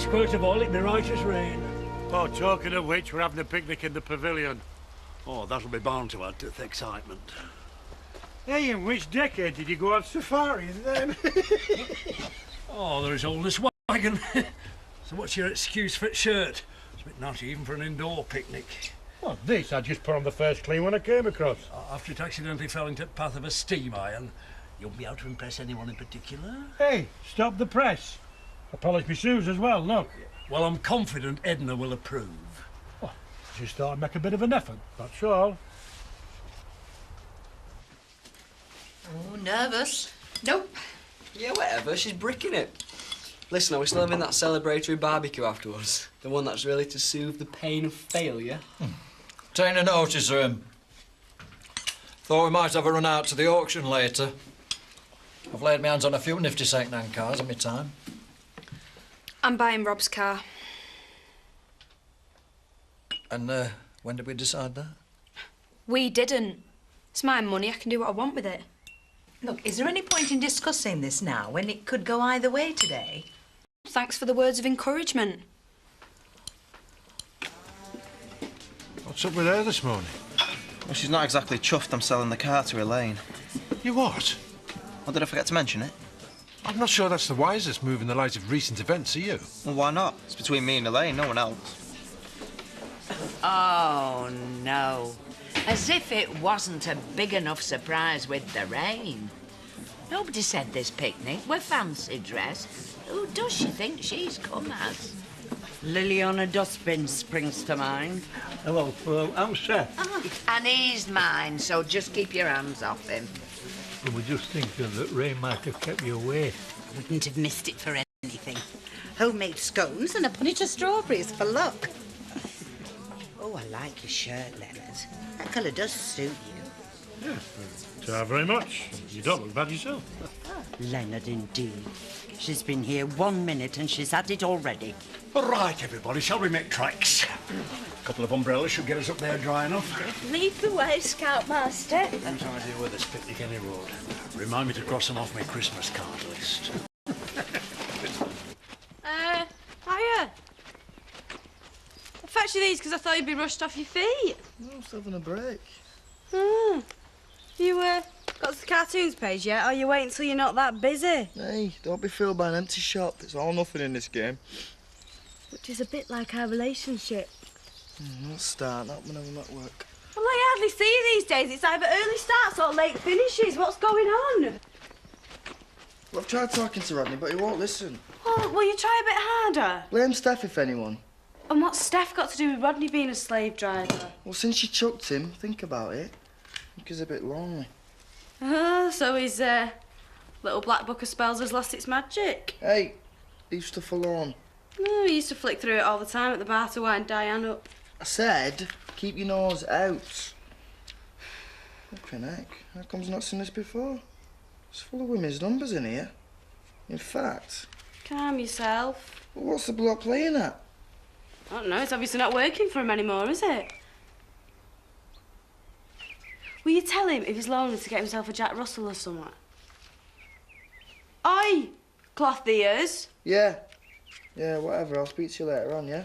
squirt of oil, it'd be right as rain. Oh, talking of which, we're having a picnic in the pavilion. Oh, that'll be bound to add to the excitement. Hey, in which decade did you go on safari then? Oh, they're as old as wagon. So what's your excuse for its shirt? It's a bit naughty even for an indoor picnic. Well, this I just put on the first clean one I came across. After it accidentally fell into the path of a steam iron, you won't be able to impress anyone in particular. Hey, stop the press. I polished my shoes as well, look. Well, I'm confident Edna will approve. Oh, just thought I'd make a bit of an effort, that's all. Oh, nervous? Nope. Yeah, whatever, she's bricking it. Listen, are we still having that celebratory barbecue afterwards? The one that's really to soothe the pain of failure? Taking a notice of him. Thought we might have a run out to the auction later. I've laid my hands on a few nifty second-hand cars in my time. I'm buying Rob's car. And when did we decide that? We didn't. It's my money, I can do what I want with it. Look, is there any point in discussing this now when it could go either way today? Thanks for the words of encouragement. What's up with her this morning? Well, she's not exactly chuffed I'm selling the car to Elaine. You what? Or did I forget to mention it? I'm not sure that's the wisest move in the light of recent events, are you? Well, why not? It's between me and Elaine, no one else. Oh, no. As if it wasn't a big enough surprise with the rain. Nobody said this picnic were fancy dress. Who does she think she's come as? Lily on a dustbin springs to mind. Hello, I'm Seth. And he's mine, so just keep your hands off him. We were just thinking that rain might have kept you away. Wouldn't have missed it for anything. Homemade scones and a punnet of strawberries for luck. Oh, I like your shirt, Leonard. That colour does suit you. Yeah, very much. You don't look bad yourself. Leonard, indeed. She's been here 1 minute and she's had it already. All right, everybody, shall we make tracks? A couple of umbrellas should get us up there dry enough. Lead the way, Scoutmaster. Whose idea with this picnic any road? Remind me to cross them off my Christmas card list. Hiya. I fetched you these because I thought you'd be rushed off your feet. I'm just having a break. You, got to the cartoons page yet, or you wait until you're not that busy? Hey, don't be fooled by an empty shop. It's all nothing in this game. Which is a bit like our relationship. Let's start, not when I'm at work. Well, I hardly see you these days. It's either early starts or late finishes. What's going on? Well, I've tried talking to Rodney, but he won't listen. Oh, will you try a bit harder? Blame Steph if anyone. And what's Steph got to do with Rodney being a slave driver? Well, since she chucked him, think about it. I think he's a bit lonely. So his little black book of spells has lost its magic. Hey, leave stuff alone. Oh, he used to flick through it all the time at the bar to wind Diane up. I said, keep your nose out. Flippin' heck, how come's not seen this before? It's full of women's numbers in here. In fact... Calm yourself. Well, what's the bloke playing at? I don't know, it's obviously not working for him anymore, is it? Will you tell him if he's lonely to get himself a Jack Russell or something? Oi! Cloth ears. Yeah. Yeah, whatever. I'll speak to you later on, yeah?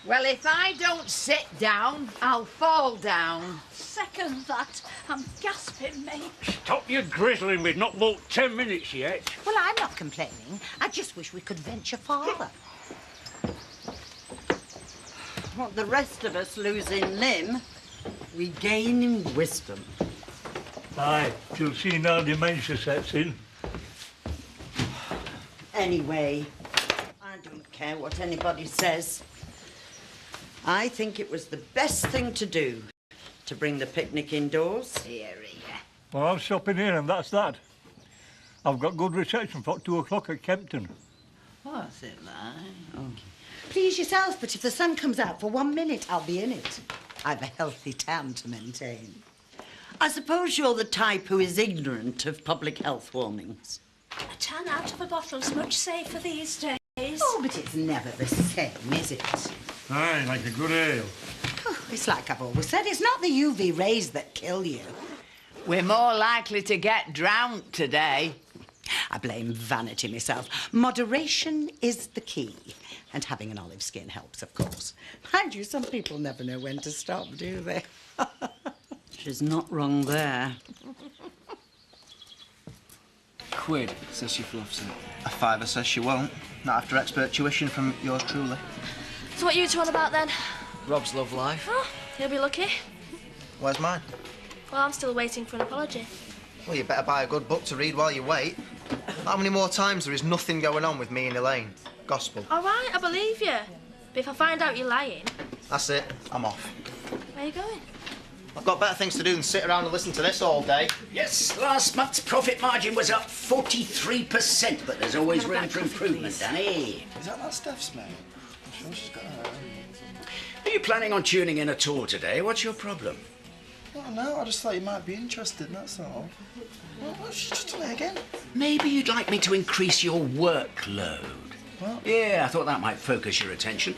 Well, if I don't sit down, I'll fall down. Second that. I'm gasping, mate. Stop your grizzling, we've not walked 10 minutes yet. Well, I'm not complaining. I just wish we could venture farther. What the rest of us lose in limb, we gain in wisdom. Aye, till senile dementia sets in. Anyway, I don't care what anybody says. I think it was the best thing to do to bring the picnic indoors. Here. Well, I'm stopping here and that's that. I've got good reception for 2 o'clock at Kempton. What's it like? Oh. Please yourself, but if the sun comes out for 1 minute, I'll be in it. I've a healthy tan to maintain. I suppose you're the type who is ignorant of public health warnings. A tan out of a bottle's much safer these days. Oh, but it's never the same, is it? Aye, like a good ale. Oh, it's like I've always said, it's not the UV rays that kill you. We're more likely to get drowned today. I blame vanity myself. Moderation is the key. And having an olive skin helps, of course. Mind you, some people never know when to stop, do they? She's not wrong there. £1, says she fluffs it. A £5 says she won't. Not after expert tuition from yours truly. So what are you two on about then? Rob's love life. Oh, he'll be lucky. Where's mine? Well, I'm still waiting for an apology. Well, you better buy a good book to read while you wait. How many more times there is nothing going on with me and Elaine? Gospel. All right, I believe you. But if I find out you're lying... That's it. I'm off. Where are you going? I've got better things to do than sit around and listen to this all day. Yes, last month's profit margin was up 43%, but there's always room for improvement, Danny. Is that Steph's mate? I'm sure she's got her own. Are you planning on tuning in at all today? What's your problem? Oh, no, I just thought you might be interested, that's all. Well, she's just done it again. Maybe you'd like me to increase your workload. What? Yeah, I thought that might focus your attention.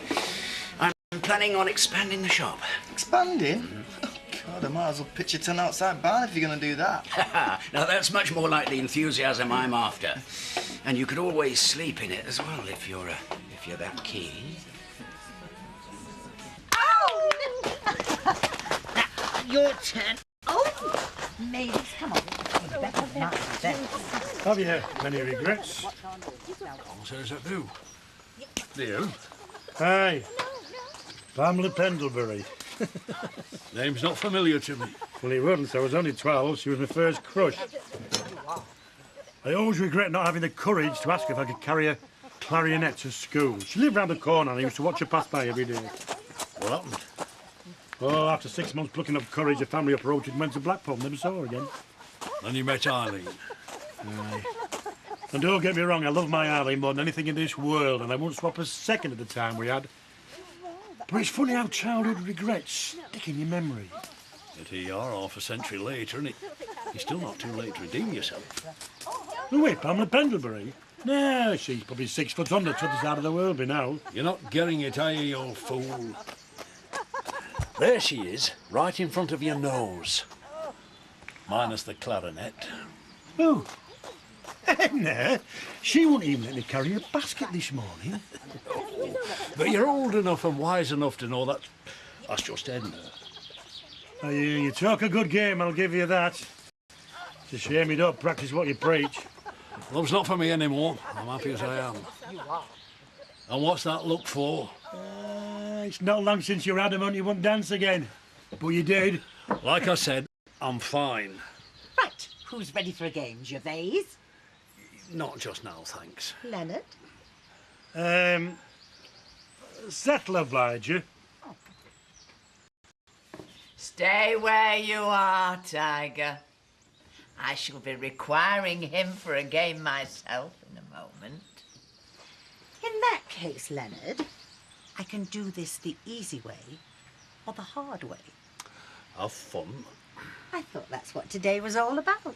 I'm planning on expanding the shop. Expanding? Oh, God, I might as well pitch a tent outside barn if you're going to do that. Now, that's much more like the enthusiasm I'm after. And you could always sleep in it as well if you're that keen. Your turn. Oh, ladies, come on. Have you many regrets? So does that do? Do you? Aye. Pamela Pendlebury. Name's not familiar to me. Well, he wouldn't. I was only 12. She was my first crush. I always regret not having the courage to ask her if I could carry a clarionet to school. She lived round the corner and I used to watch her pass by every day. What happened? Oh, after 6 months plucking up courage, the family approached and went to Blackpool. Never saw her again. Then you met Eileen. Aye. And don't get me wrong, I love my Eileen more than anything in this world, and I won't swap a second of the time we had. But it's funny how childhood regrets stick in your memory. But here you are, half a century later, and you're still not too late to redeem yourself. Oh, wait, Pamela Pendlebury? No, she's probably 6 foot under to the side of the world by now. You're not getting it, are you, you old fool? There she is, right in front of your nose. Minus the clarinet. Oh. No, she wouldn't even let me carry a basket this morning. But you're old enough and wise enough to know that's just Edna. Oh, you talk a good game, I'll give you that. It's a shame you don't practice what you preach. Love's not for me anymore. I'm happy as I am. And what's that look for? It's not long since you were adamant you wouldn't dance again. But you did. Like I said, I'm fine. Right, who's ready for a game, Gervase? Not just now, thanks. Leonard? That'll oblige you. Stay where you are, Tiger. I shall be requiring him for a game myself in a moment. In that case, Leonard, I can do this the easy way or the hard way. Have fun. I thought that's what today was all about.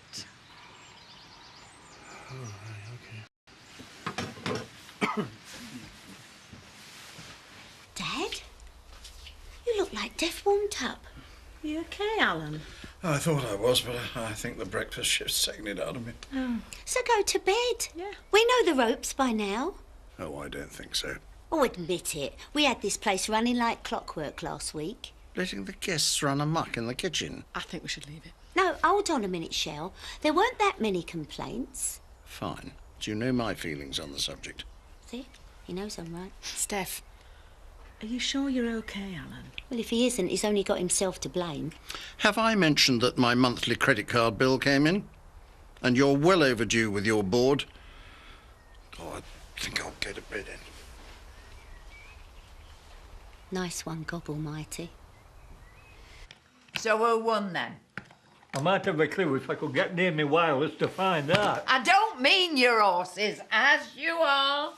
Oh, okay. Dad? You look like death warmed up. You okay, Alan? I thought I was, but I think the breakfast shift's taken it out of me. Oh. So go to bed. Yeah. We know the ropes by now. Oh, I don't think so. Oh, admit it. We had this place running like clockwork last week. Letting the guests run amok in the kitchen. I think we should leave it. No, hold on a minute, Shell. There weren't that many complaints. Fine. Do you know my feelings on the subject? See? He knows I'm right. Steph, are you sure you're okay, Alan? Well, if he isn't, he's only got himself to blame. Have I mentioned that my monthly credit card bill came in? And you're well overdue with your board? Oh, I think I'll go to bed then. Nice one, God Almighty. So who won then? I might have a clue if I could get near me wireless to find out. I don't mean your horses, as you are.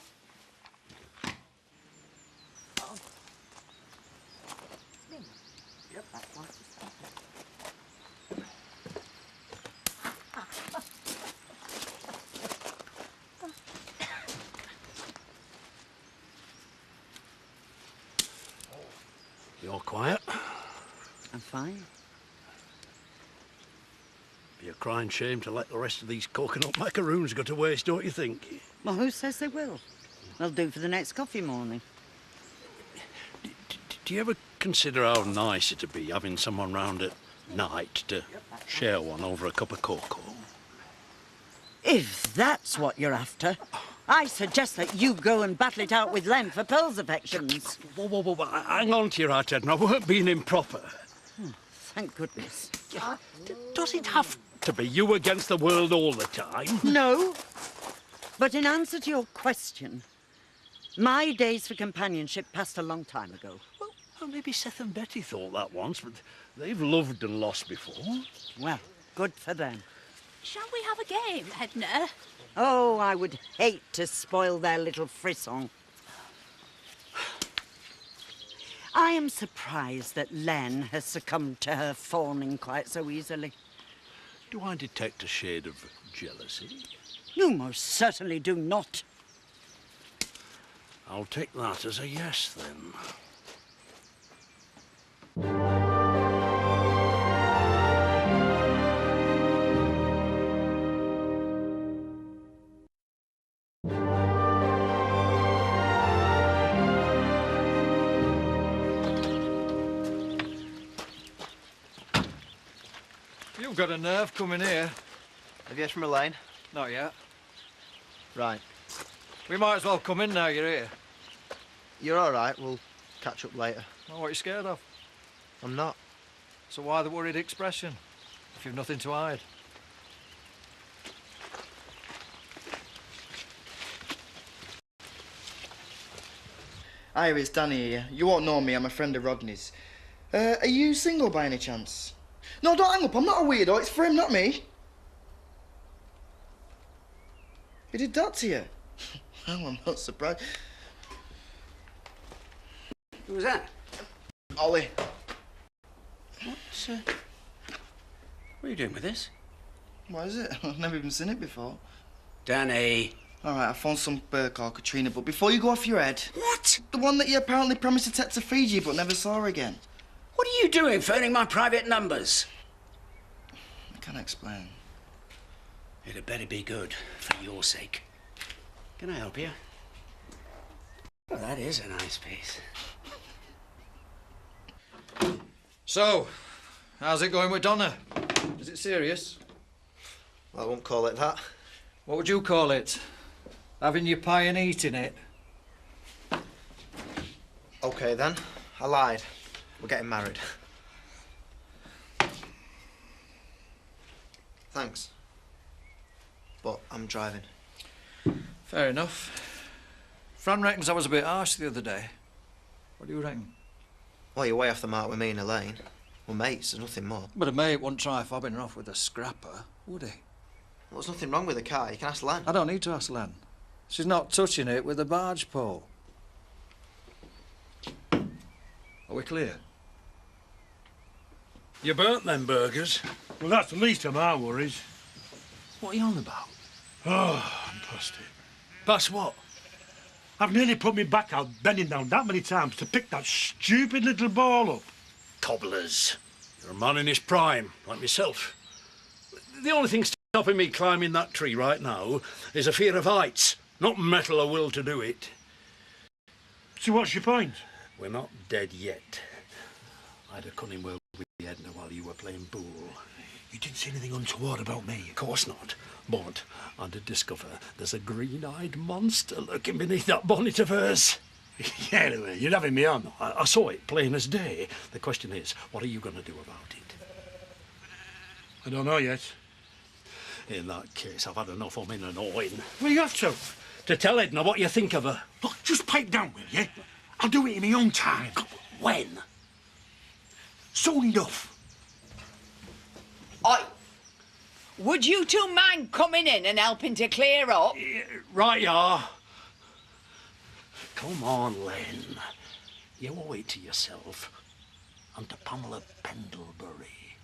You're quiet. I'm fine. be a crying shame to let the rest of these coconut macaroons go to waste, don't you think? Well, who says they will? They'll do for the next coffee morning. Do you ever consider how nice it'd be having someone round at night to share one over a cup of cocoa? If that's what you're after, I suggest that you go and battle it out with Len for Pearl's affections. Whoa, hang on to your hat, Ed, and I weren't being improper. Thank goodness. Does it have to be you against the world all the time? No. But in answer to your question, my days for companionship passed a long time ago. Well, maybe Seth and Betty thought that once, but they've loved and lost before. Well, good for them. Shall we have a game, Edna? Oh, I would hate to spoil their little frisson. I am surprised that Len has succumbed to her fawning quite so easily. Do I detect a shade of jealousy? You most certainly do not. I'll take that as a yes, then. You've got a nerve coming here. Have you heard from Elaine? Not yet. Right. We might as well come in now you're here. You're all right. We'll catch up later. Well, what are you scared of? I'm not. So why the worried expression, if you've nothing to hide? Hi, it's Danny here. You won't know me, I'm a friend of Rodney's. Are you single by any chance? No, don't hang up, I'm not a weirdo, it's for him, not me. He did that to you? Well, I'm not surprised. Who was that? Ollie. What are you doing with this? What is it? I've never even seen it before. Danny. All right, I found some bird called Katrina, but before you go off your head... What? The one that you apparently promised to take to Fiji but never saw again. What are you doing, phoning my private numbers? I can't explain. It had better be good, for your sake. Can I help you? Well, that is a nice piece. So, how's it going with Donna? Is it serious? Well, I won't call it that. What would you call it? Having your pie and eating it? OK, then. I lied. We're getting married. Thanks. But I'm driving. Fair enough. Fran reckons I was a bit harsh the other day. What do you reckon? Well, you're way off the mark with me and Elaine. We're mates, there's nothing more. But a mate wouldn't try fobbing her off with a scrapper, would he? Well, there's nothing wrong with the car. You can ask Len. I don't need to ask Len. She's not touching it with a barge pole. Are we clear? You burnt them burgers. Well, that's the least of my worries. What are you on about? Oh, I'm past it. Past what? I've nearly put me back out bending down that many times to pick that stupid little ball up. Cobblers. You're a man in his prime, like myself. The only thing stopping me climbing that tree right now is a fear of heights, not metal or will to do it. So what's your point? We're not dead yet. I had a cunning word with Edna while you were playing pool. You didn't say anything untoward about me? Of course not. But I did discover there's a green-eyed monster lurking beneath that bonnet of hers. Yeah, anyway, you're having me on. I saw it plain as day. The question is, what are you going to do about it? I don't know yet. In that case, I've had enough of in and awing. Well, you have to. To tell Edna what you think of her. Look, just pipe down, will you? I'll do it in my own time. When? Soon enough. Oi! Would you two mind coming in and helping to clear up? Right you are. Come on, Len. You owe it to yourself and to Pamela Pendlebury.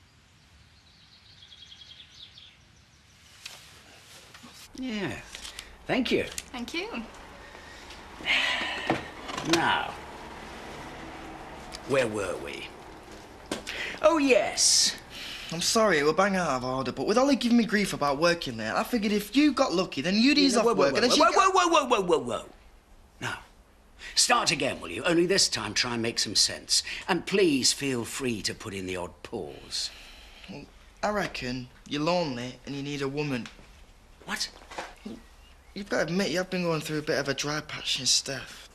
Yeah. Thank you. Thank you. Now, where were we? Oh, yes. I'm sorry, it were bang out of order, but with Ollie giving me grief about working there, I figured if you got lucky, then you'd ease off work and then she'd... Whoa. Now, start again, will you? Only this time try and make some sense. And please feel free to put in the odd pause. Well, I reckon you're lonely and you need a woman. What? You've got to admit, you have been going through a bit of a dry patch and stuff.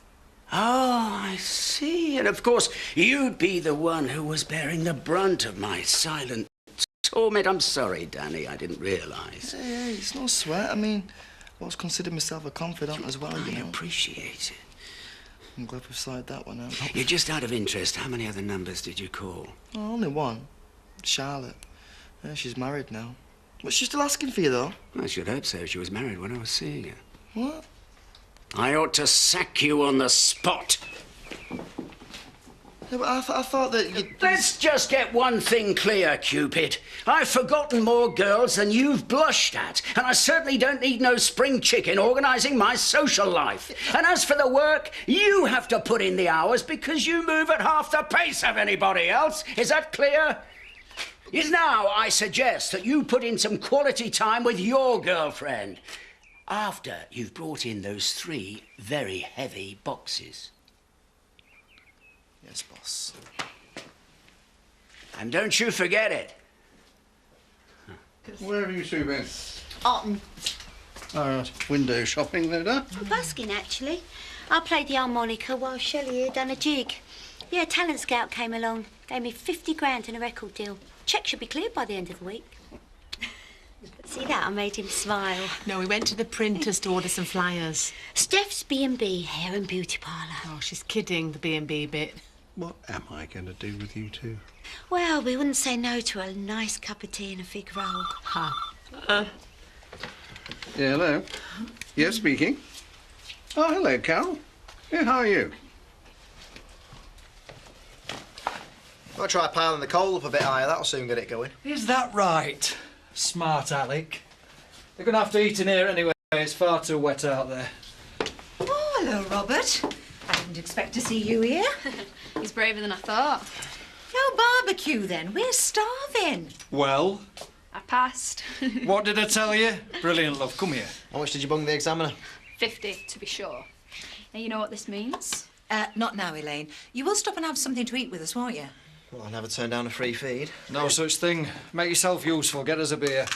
Oh, I see. And of course, you'd be the one who was bearing the brunt of my silent torment. I'm sorry, Danny, I didn't realise. Hey, it's no sweat. I mean, I always considered myself a confidant as well, you know. I appreciate it. I'm glad we've sorted that one out. You're just out of interest. How many other numbers did you call? Oh, only one. Charlotte. Yeah, she's married now. But she's still asking for you, though. I should hope so. She was married when I was seeing her. What? I ought to sack you on the spot. Yeah, but I thought that you... Let's just get one thing clear, Cupid. I've forgotten more girls than you've blushed at, and I certainly don't need no spring chicken organising my social life. And as for the work, you have to put in the hours because you move at half the pace of anybody else. Is that clear? Now, I suggest that you put in some quality time with your girlfriend after you've brought in those 3 very heavy boxes. Yes, boss. And don't you forget it. Where have you two been? Otten. All right, window shopping, no doubt. Busking, actually. I played the harmonica while Shelley here done a jig. Yeah, Talent Scout came along, gave me 50 grand and a record deal. Cheque should be cleared by the end of the week. See that? I made him smile. No, we went to the printers to order some flyers. Steph's B&B hair and beauty parlour. Oh, she's kidding, the B&B bit. What am I going to do with you two? Well, we wouldn't say no to a nice cup of tea and a fig roll. Yeah, hello. Yes, speaking. Oh, hello, Carol. Yeah, how are you? I'll try piling the coal up a bit higher, that'll soon get it going. Is that right? Smart Alec. They're going to have to eat in here anyway. It's far too wet out there. Oh, hello, Robert. I didn't expect to see you here. He's braver than I thought. No barbecue, then. We're starving. Well? I passed. What did I tell you? Brilliant, love. Come here. How much did you bung the examiner? 50, to be sure. Now, you know what this means? Not now, Elaine. You will stop and have something to eat with us, won't you? Well, I never turned down a free feed. No such thing. Make yourself useful. Get us a beer.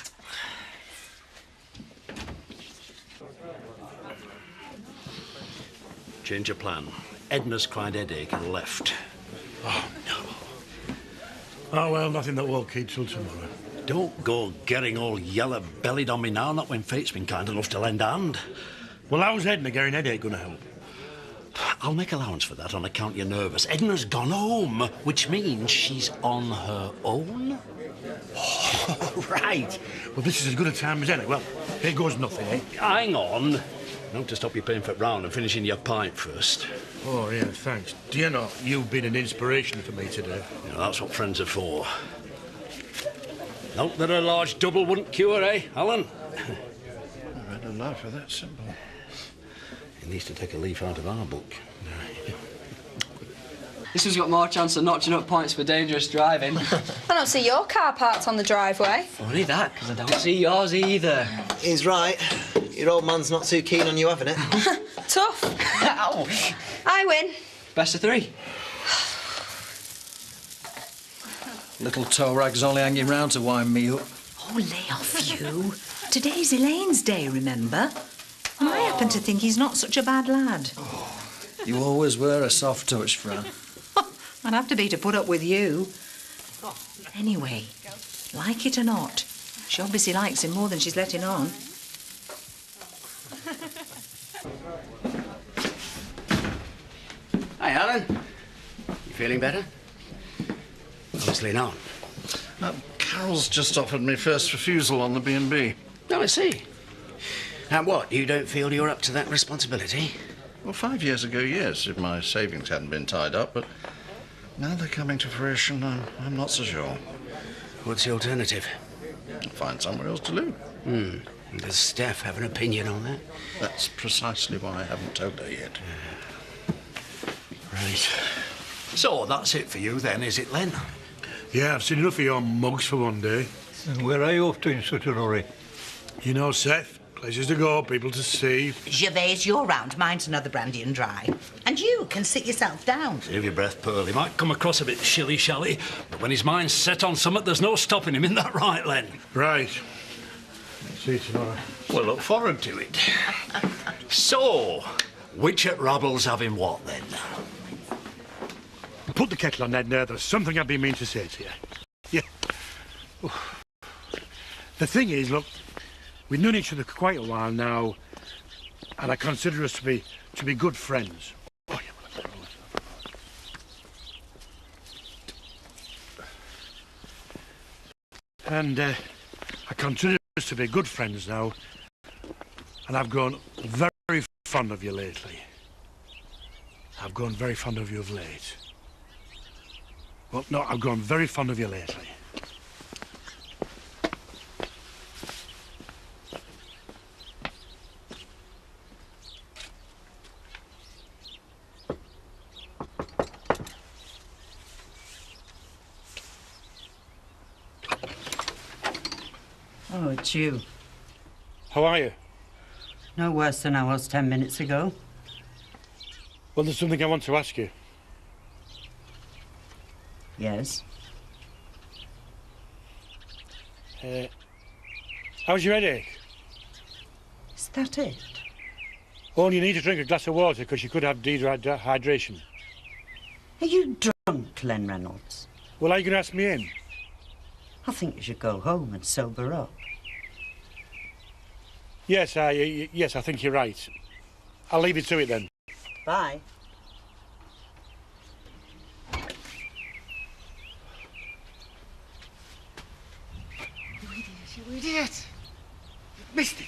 Change of plan. Edna's cried headache and left. Oh, no. Oh, well, nothing that won't keep till tomorrow. Don't go getting all yellow-bellied on me now, not when fate's been kind enough to lend a hand. Well, how's Edna getting headache going to help? I'll make allowance for that on account you're nervous. Edna's gone home, which means she's on her own. Oh, right. Well, this is as good a time as any. Well, here goes nothing, eh? Hang on. Not to stop you paying for it round and finishing your pint first. Oh, yeah, thanks. Do you know, you've been an inspiration for me today. Yeah, that's what friends are for. Not that a large double wouldn't cure, eh, Alan? I read a life of that simple. He needs to take a leaf out of our book. This one's got more chance of notching up points for dangerous driving. I don't see your car parked on the driveway. Funny that, because I don't see yours either. He's right. Your old man's not too keen on you having it. Tough. Ow. I win. Best of 3. Little toe rag's only hanging round to wind me up. Oh, lay off you. Today's Elaine's day, remember? And I happen to think he's not such a bad lad. You always were a soft touch, Fran. I'd have to be to put up with you. Anyway, like it or not, she obviously likes him more than she's letting on. Hi, Alan. You feeling better? Obviously not. Carol's just offered me first refusal on the B&B. Oh, I see. And what, you don't feel you're up to that responsibility? Well, 5 years ago, yes, if my savings hadn't been tied up, but now they're coming to fruition, I'm not so sure. What's the alternative? Find somewhere else to live. Does Steph have an opinion on that? That's precisely why I haven't told her yet. Right. So, that's it for you then, is it, Len? Yeah, I've seen enough of your mugs for one day. And where are you off to in such a hurry? You know, Seth, places to go, people to see. Gervais, you're round. Mine's another brandy and dry. And you can sit yourself down. Save your breath, Pearl. He might come across a bit shilly-shally, but when his mind's set on something, there's no stopping him, in that right, Len? Right. See you tomorrow. We'll look forward to it. So, which at Rabble's having what, then? Put the kettle on, Ned. There. There's something I've been meaning to say to you. Yeah. Oof. The thing is, look, we've known each other for quite a while now, and I consider us to be good friends. Oh, yeah. And I consider us to be good friends now, and I've grown very fond of you lately. I've grown very fond of you of late. Well, no, I've grown very fond of you lately. Oh, it's you. How are you? No worse than I was 10 minutes ago. Well, there's something I want to ask you. Yes? How's your headache? Is that it? Oh, and you need to drink a glass of water because you could have dehydration. Are you drunk, Len Reynolds? Well, are you going to ask me in? I think you should go home and sober up. Yes, I think you're right. I'll leave you to it then. Bye. You idiot! You missed it.